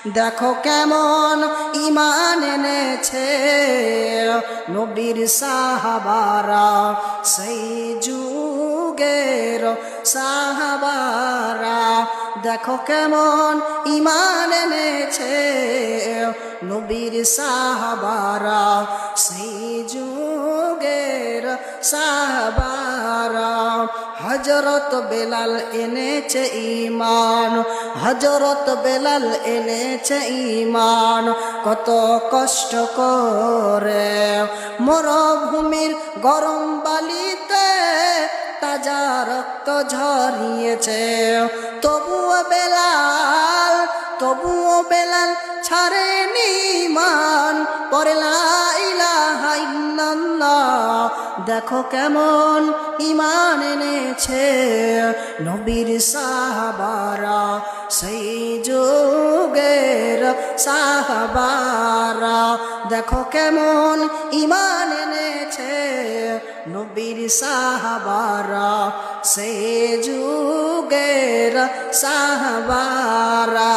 দেখো কেমন ঈমান এনেছে নবীর সাহাবারা, সেই যুগের সাহাবারা। দেখো কেমন ঈমান এনেছে নবীর সাহাবারা, সেই যুগের সাহাবারা। হযরত বেলাল এনেছে ঈমান, হযরত বেলাল এনেছে ঈমান, কত কষ্ট করে মরুভূমির গরম বালিতে তাজা রক্ত ঝরিয়েছে। তবুও বেলাল ছাড়েনি ঈমান, পড়ে লা ইলাহা ইল্লাল্লাহ। দেখো কেমন ঈমান এনেছে নবীর সাহাবারা, সেই যুগের সাহাবারা। দেখো কেমন ঈমান এনেছে নবীর সাহাবারা, সেই যুগের সাহাবারা।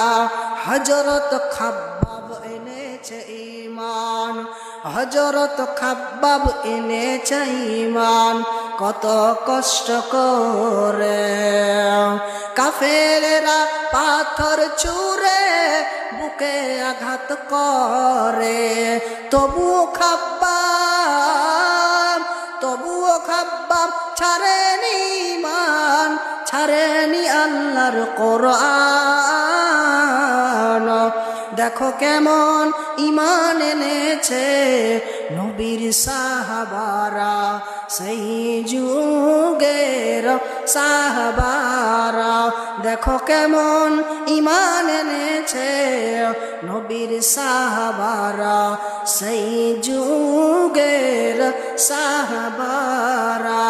হযরত খাব্বাব এনেছে ঈমান, হযরত খাব্বাব এনেছে ঈমান, কত কষ্ট করে কাফেরেরা পাথর ছুঁড়ে বুকে আঘাত করে। তবুও খাব্বাব ছাড়েনি ঈমান, ছাড়েনি আল্লাহর কোরআন। দেখো কেমন ঈমান এনেছে নবীর সাহাবারা, সেই যুগের সাহাবারা। দেখো কেমন ঈমান এনেছে নবীর সাহাবারা, সেই যুগের সাহাবারা।